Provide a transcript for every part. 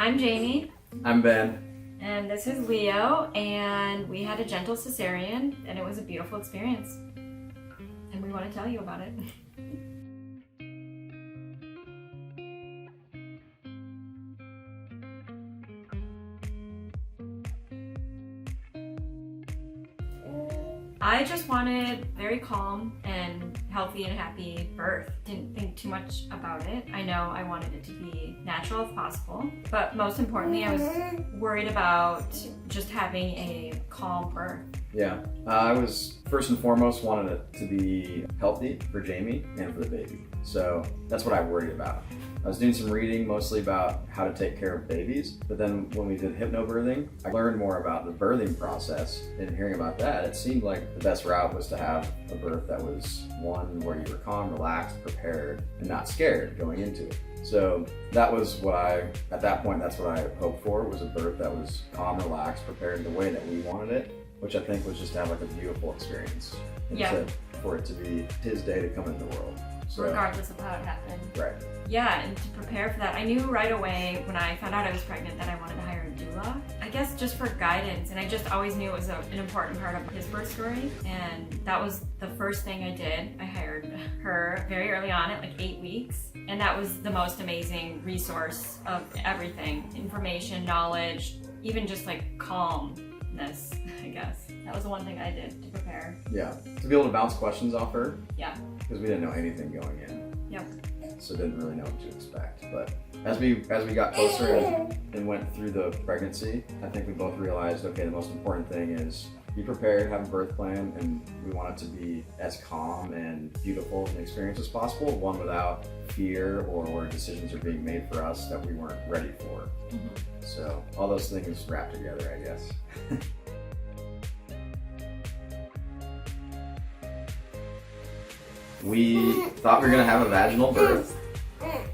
I'm Jamie. I'm Ben. And this is Leo, and we had a gentle cesarean, and it was a beautiful experience. And we want to tell you about it. I just wanted very calm and healthy and happy birth. Didn't think too much about it. I know I wanted it to be natural if possible, but most importantly, I was worried about just having a calm birth. Yeah, I was first and foremost wanted it to be healthy for Jamie and for the baby. So that's what I worried about. I was doing some reading mostly about how to take care of babies, but then when we did HypnoBirthing, I learned more about the birthing process, and hearing about that, it seemed like the best route was to have a birth that was one where you were calm, relaxed, prepared, and not scared going into it. So that was what at that point, that's what I hoped for, was a birth that was calm, relaxed, prepared the way that we wanted it, which I think was just to have like a beautiful experience. Instead for it to be his day to come into the world. So, regardless of how it happened. Right. Yeah, and to prepare for that, I knew right away when I found out I was pregnant that I wanted to hire a doula. I guess just for guidance, and I just always knew it was an important part of his birth story, and that was the first thing I did. I hired her very early on at like 8 weeks, and that was the most amazing resource of everything. Information, knowledge, even just like calmness, I guess. That was the one thing I did to prepare. Yeah, to be able to bounce questions off her. Yeah. Because we didn't know anything going in. Yep. So didn't really know what to expect. But as we got closer and went through the pregnancy, I think we both realized, okay, the most important thing is be prepared, have a birth plan, and we want it to be as calm and beautiful an experience as possible, one without fear or where decisions are being made for us that we weren't ready for. Mm-hmm. So all those things wrapped together, I guess. We thought we were going to have a vaginal birth,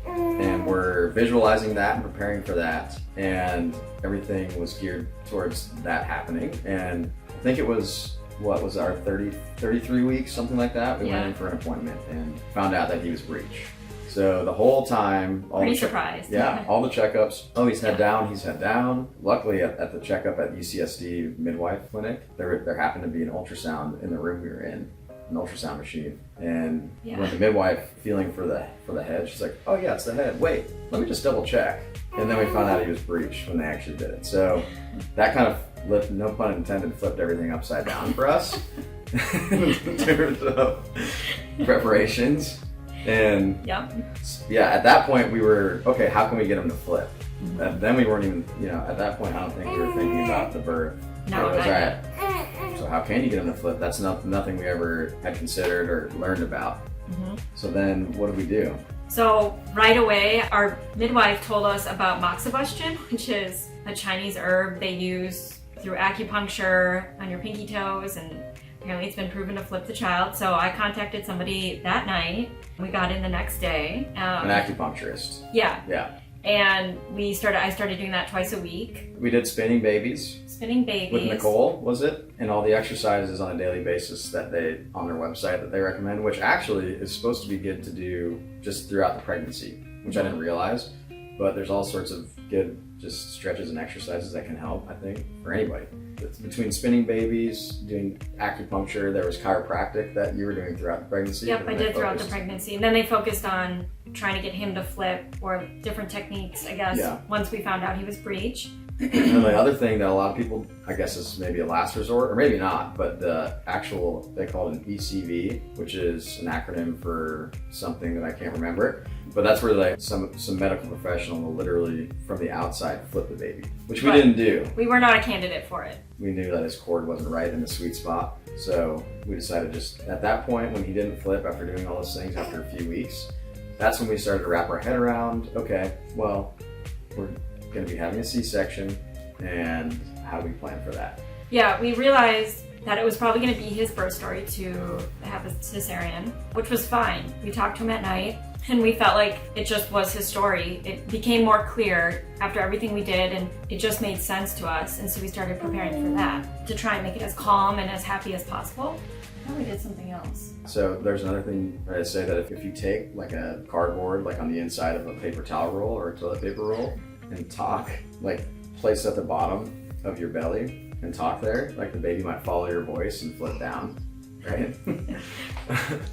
and we're visualizing that and preparing for that, and everything was geared towards that happening. And I think it was, what was our 33 weeks, something like that? We went in for an appointment and found out that he was breech. So the whole time, pretty surprised. Yeah, all the checkups. Oh, he's head down, he's head down. Luckily at the checkup at UCSD midwife clinic, there happened to be an ultrasound in the room we were in. An ultrasound machine, and when the midwife feeling for the head, she's like, oh yeah, it's the head, wait, let me just double check. And then we found out he was breech when they actually did it. So that kind of no pun intended, flipped everything upside down for us in terms of preparations. And yeah, at that point we were, okay, how can we get him to flip? Mm-hmm. And then we weren't even, at that point I don't think we were thinking about the birth. No, it was, all right, so how can you get him to flip? That's nothing we ever had considered or learned about. Mm-hmm. So then what did we do? So right away, our midwife told us about moxibustion, which is a Chinese herb they use through acupuncture on your pinky toes, and apparently it's been proven to flip the child. So I contacted somebody that night. We got in the next day. An acupuncturist. Yeah. Yeah. And I started doing that twice a week. We did spinning babies. Spinning babies. With Nicole, was it? And all the exercises on a daily basis that on their website that they recommend, which actually is supposed to be good to do just throughout the pregnancy, which I didn't realize. But there's all sorts of good just stretches and exercises that can help, I think, for anybody. It's between spinning babies, doing acupuncture, there was chiropractic that you were doing throughout the pregnancy. Yep, I did throughout the pregnancy. And then they focused on trying to get him to flip, or different techniques, I guess, once we found out he was breech. And the other thing that a lot of people, I guess, is maybe a last resort, or maybe not, but the actual, they call it an ECV, which is an acronym for something that I can't remember. But that's where like some medical professional will literally, from the outside, flip the baby, which we didn't do. We were not a candidate for it. We knew that his cord wasn't right in the sweet spot. So we decided just at that point, when he didn't flip after doing all those things after a few weeks, that's when we started to wrap our head around, okay, well, we're going to be having a C-section, and how do we plan for that? Yeah, we realized that it was probably going to be his birth story to have a cesarean, which was fine. We talked to him at night, and we felt like it just was his story. It became more clear after everything we did, and it just made sense to us, and so we started preparing for that to try and make it as calm and as happy as possible. Then we did something else. So there's another thing I say, that if you take like a cardboard, like on the inside of a paper towel roll or a toilet paper roll, and talk, like place at the bottom of your belly and talk there, like the baby might follow your voice and flip down, right?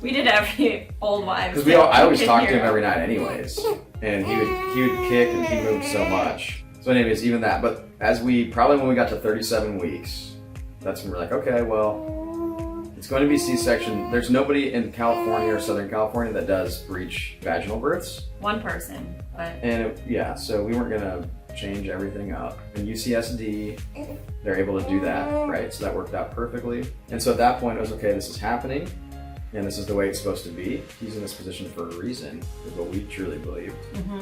We did every old wives. Because I always talked to him every night anyways, and he would kick and he moved so much. So anyways, even that, but probably when we got to 37 weeks, that's when we're like, okay, well, it's going to be C-section. There's nobody in California or Southern California that does breech vaginal births. One person, but. And so we weren't gonna change everything up. And UCSD, they're able to do that, right? So that worked out perfectly. And so at that point, it was okay, this is happening, and this is the way it's supposed to be. He's in this position for a reason, is what we truly believed. Mm-hmm.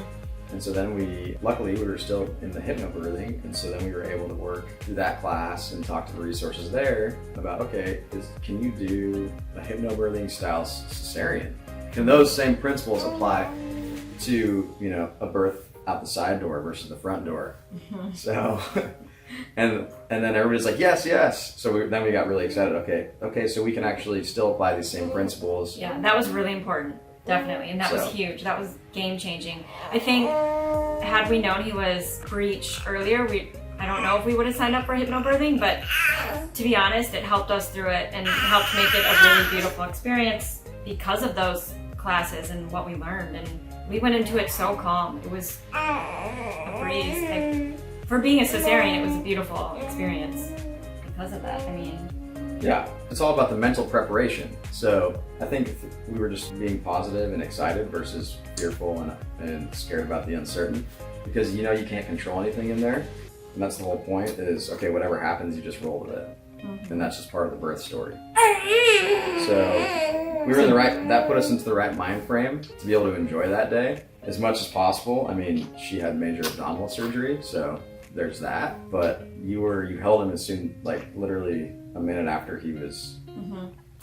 And so then luckily we were still in the HypnoBirthing, and so then we were able to work through that class and talk to the resources there about, okay, can you do a HypnoBirthing style cesarean? Can those same principles apply to, a birth out the side door versus the front door? Mm-hmm. So, and then everybody's like, yes. So then we got really excited. Okay, so we can actually still apply these same principles. Yeah, that was really important. Definitely, and that was huge. That was game changing. I think had we known he was breech earlier, I don't know if we would have signed up for HypnoBirthing, but to be honest, it helped us through it and helped make it a really beautiful experience because of those classes and what we learned. And we went into it so calm. It was a breeze. For being a cesarean, it was a beautiful experience because of that. I mean, yeah, it's all about the mental preparation. So I think we were just being positive and excited versus fearful and scared about the uncertain, because you can't control anything in there. And that's the whole point is, okay, whatever happens, you just roll with it. Mm-hmm. And that's just part of the birth story. So we were that put us into the right mind frame to be able to enjoy that day as much as possible. I mean, she had major abdominal surgery, so there's that. But you held him as soon, like literally a minute after he was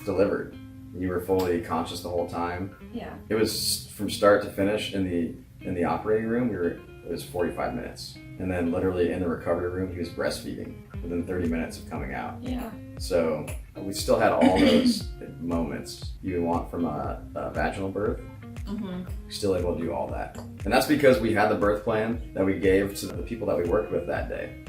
delivered. You were fully conscious the whole time. Yeah. It was from start to finish in the operating room. It was 45 minutes. And then literally in the recovery room, he was breastfeeding within 30 minutes of coming out. Yeah. So we still had all those moments you would want from a vaginal birth. Mm-hmm. We're still able to do all that. And that's because we had the birth plan that we gave to the people that we worked with that day.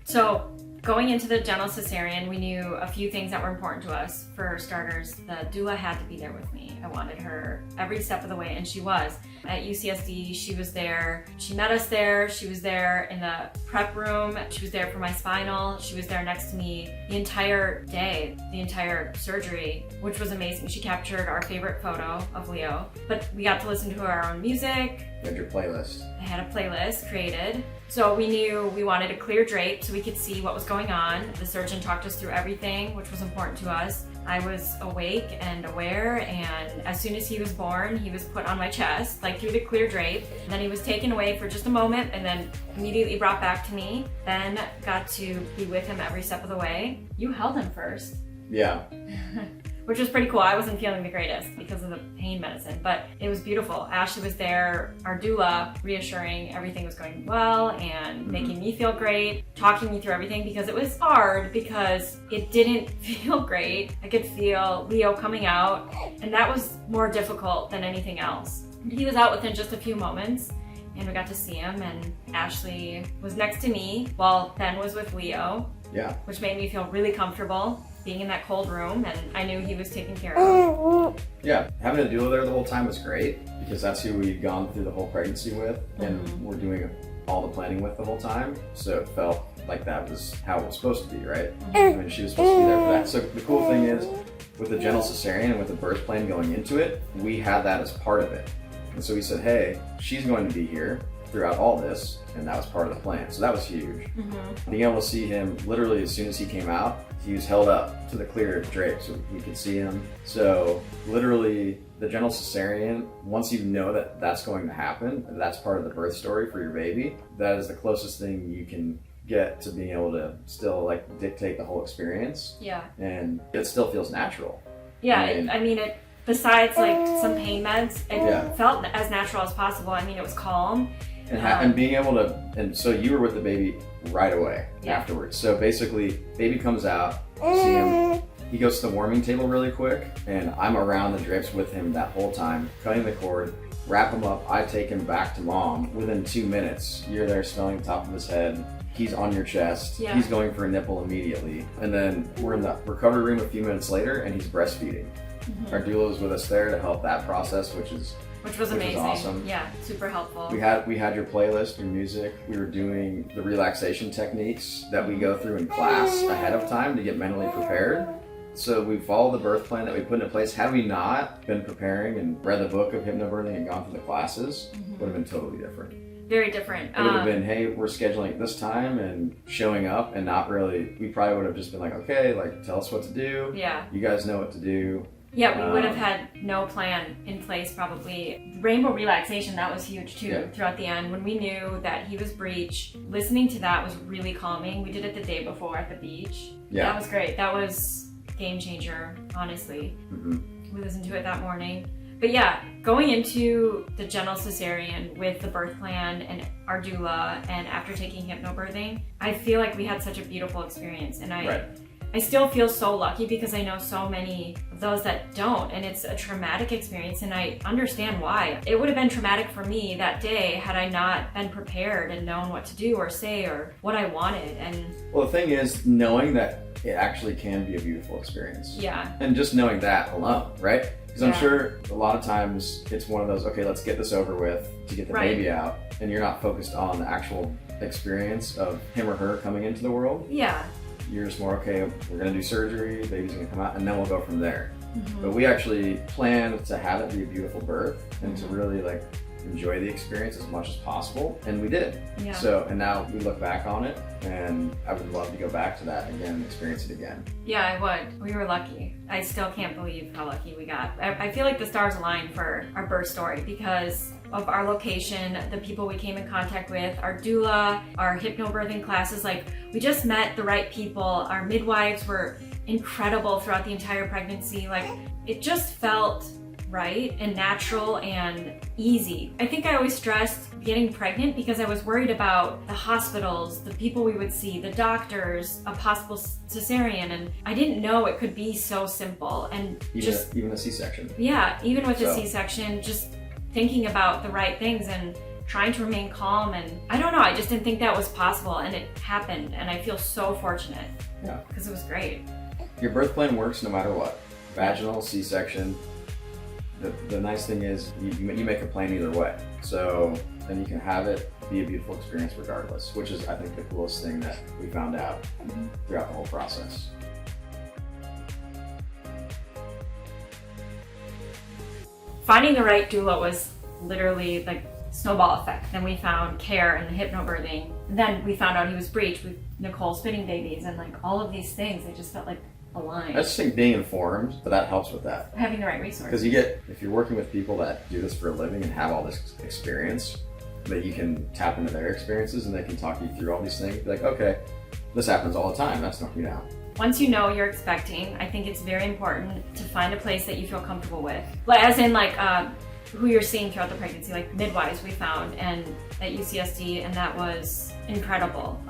So going into the general cesarean, we knew a few things that were important to us. For starters, the doula had to be there with me. I wanted her every step of the way, and she was. At UCSD, she was there. She met us there. She was there in the prep room. She was there for my spinal. She was there next to me the entire day, the entire surgery, which was amazing. She captured our favorite photo of Leo, but we got to listen to our own music. You had your playlist. I had a playlist created. So we knew we wanted a clear drape so we could see what was going on. The surgeon talked us through everything, which was important to us. I was awake and aware, and as soon as he was born, he was put on my chest, like through the clear drape. And then he was taken away for just a moment and then immediately brought back to me. Then got to be with him every step of the way. You held him first. Yeah. Which was pretty cool. I wasn't feeling the greatest because of the pain medicine, but it was beautiful. Ashley was there, our doula, reassuring everything was going well and making me feel great, talking me through everything, because it was hard because it didn't feel great. I could feel Leo coming out, and that was more difficult than anything else. He was out within just a few moments, and we got to see him, and Ashley was next to me while Ben was with Leo. Yeah. Which made me feel really comfortable being in that cold room, and I knew he was taken care of. Yeah, having a doula there the whole time was great because that's who we'd gone through the whole pregnancy with, and we're doing all the planning with the whole time. So it felt like that was how it was supposed to be, right? I mean, she was supposed to be there for that. So the cool thing is, with the general cesarean and with the birth plan going into it, we had that as part of it. And so we said, hey, she's going to be here throughout all this, and that was part of the plan. So that was huge. Being able to see him literally as soon as he came out, he was held up to the clear drape so we could see him. So literally the general cesarean, once you know that that's going to happen, that's part of the birth story for your baby, that is the closest thing you can get to being able to still like dictate the whole experience. Yeah. And it still feels natural. Yeah, I mean, besides like some pain meds, it felt as natural as possible. I mean, it was calm. And being able to, and so you were with the baby right away afterwards. So basically, baby comes out, see him, he goes to the warming table really quick, and I'm around the drapes with him that whole time, cutting the cord, wrap him up, I take him back to mom. Within 2 minutes, you're there smelling the top of his head, he's on your chest, he's going for a nipple immediately, and then we're in the recovery room a few minutes later and he's breastfeeding. Our doula was with us there to help that process, which was amazing. Awesome. Yeah, super helpful. We had your playlist, your music. We were doing the relaxation techniques that we go through in class ahead of time to get mentally prepared. So we followed the birth plan that we put into place. Had we not been preparing and read the book of HypnoBirthing and gone through the classes, would have been totally different. Very different. It would have been, hey, we're scheduling at this time and showing up, and not really, we probably would have just been like, okay, like, tell us what to do. Yeah. You guys know what to do. Yeah, we would have had no plan in place probably. Rainbow relaxation, that was huge too throughout the end. When we knew that he was breech, listening to that was really calming. We did it the day before at the beach. Yeah. That was great. That was game changer, honestly. We listened to it that morning. But yeah, going into the general cesarean with the birth plan and our doula and after taking HypnoBirthing, I feel like we had such a beautiful experience. And I still feel so lucky because I know so many of those that don't, and it's a traumatic experience, and I understand why. It would have been traumatic for me that day had I not been prepared and known what to do or say or what I wanted. And well, the thing is, knowing that it actually can be a beautiful experience. Yeah. And just knowing that alone, right? Because I'm sure a lot of times it's one of those, okay, let's get this over with to get the baby out, and you're not focused on the actual experience of him or her coming into the world. Yeah. You're just more, okay, we're gonna do surgery, the baby's gonna come out, and then we'll go from there. But we actually planned to have it be a beautiful birth and to really like enjoy the experience as much as possible, and we did. Yeah. So, and now we look back on it, and I would love to go back to that again and experience it again. Yeah, I would. We were lucky. I still can't believe how lucky we got. I feel like the stars aligned for our birth story because of our location, the people we came in contact with, our doula, our hypnobirthing classes. Like, we just met the right people. Our midwives were incredible throughout the entire pregnancy. Like, it just felt right and natural and easy. I think I always stressed getting pregnant because I was worried about the hospitals, the people we would see, the doctors, a possible cesarean, and I didn't know it could be so simple. And even a C-section. Yeah, even with a C-section, just thinking about the right things and trying to remain calm, and I don't know, I just didn't think that was possible, and it happened, and I feel so fortunate. Yeah. Because it was great. Your birth plan works no matter what. Vaginal, C-section. The nice thing is you make a plan either way. So then you can have it be a beautiful experience regardless, which is, I think, the coolest thing that we found out throughout the whole process. Finding the right doula was literally like snowball effect. Then we found care and the hypnobirthing. Then we found out he was breech with Nicole spitting babies and like all of these things. I just felt like aligned. I just think being informed, but that helps with that. Having the right resources. Because if you're working with people that do this for a living and have all this experience, that you can tap into their experiences and they can talk you through all these things. Be like, okay, this happens all the time. That's not, Once you know you're expecting, I think it's very important to find a place that you feel comfortable with. As in who you're seeing throughout the pregnancy, like midwives we found and at UCSD, and that was incredible.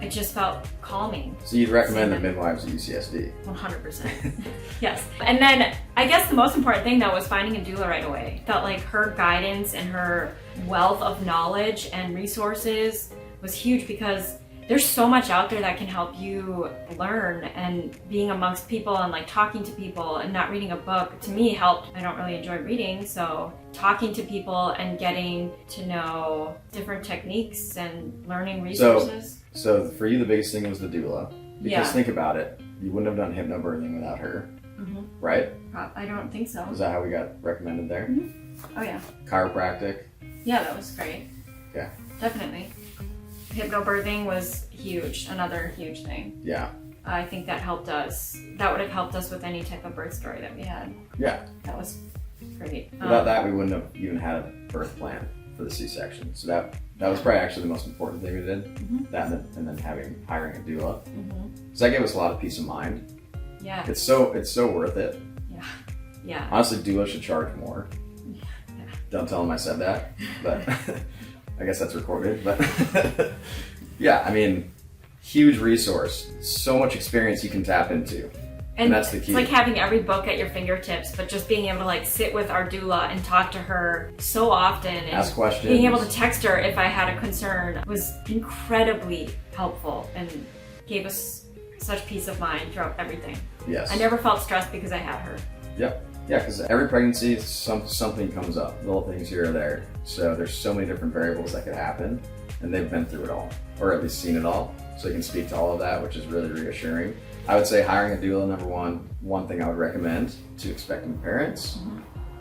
It just felt calming. So you'd recommend the midwives at UCSD? 100%. Yes. And then I guess the most important thing though was finding a doula right away. Felt like her guidance and her wealth of knowledge and resources was huge because there's so much out there that can help you learn, and being amongst people and like talking to people and not reading a book to me helped. I don't really enjoy reading, so talking to people and getting to know different techniques and learning resources. So for you, the biggest thing was the doula. Because think about it, you wouldn't have done hypnobirthing without her, right? I don't think so. Is that how we got recommended there? Oh yeah. Chiropractic? Yeah, that was great. Yeah. Definitely. HypnoBirthing was huge, another huge thing. Yeah. I think that helped us. That would have helped us with any type of birth story that we had. Yeah. That was great. Without that, we wouldn't have even had a birth plan for the C-section. So that was probably actually the most important thing we did. That and then hiring a doula. So that gave us a lot of peace of mind. Yeah. It's so worth it. Yeah. Yeah. Honestly, doula should charge more. Yeah. Don't tell them I said that, but I guess that's recorded. But yeah, I mean, huge resource. So much experience you can tap into. And that's the key. It's like having every book at your fingertips, but just being able to like sit with our doula and talk to her so often and ask questions. being able to text her if I had a concern was incredibly helpful and gave us such peace of mind throughout everything. Yes. I never felt stressed because I had her. Yep. Yeah, because every pregnancy, something comes up, little things here or there. So there's so many different variables that could happen, and they've been through it all, or at least seen it all. So they can speak to all of that, which is really reassuring. I would say hiring a doula, number one thing I would recommend to expecting parents,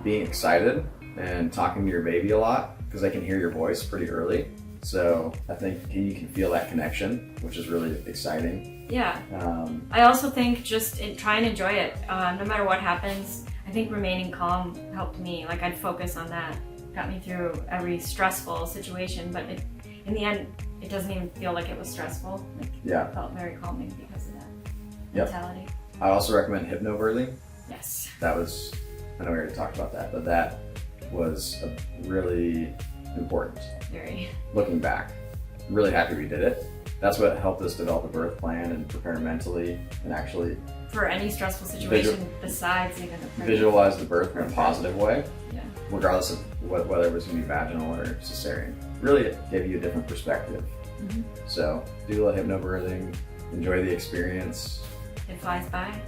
being excited and talking to your baby a lot, because they can hear your voice pretty early. So I think you can feel that connection, which is really exciting. Yeah. I also think just try and enjoy it. No matter what happens, I think remaining calm helped me. Like I'd focus on that. Got me through every stressful situation, but in the end, it doesn't even feel like it was stressful. Like it felt very calming because of that mentality. I also recommend HypnoBirthing. Yes. That was, I know we already talked about that, but that was really important. Very. Looking back, I'm really happy we did it. That's what helped us develop a birth plan and prepare mentally and actually for any stressful situation besides even a pregnancy. Visualize the birth in a positive way, regardless of whether it was going to be vaginal or cesarean. Really, it gave you a different perspective. So, doula, HypnoBirthing, enjoy the experience. It flies by.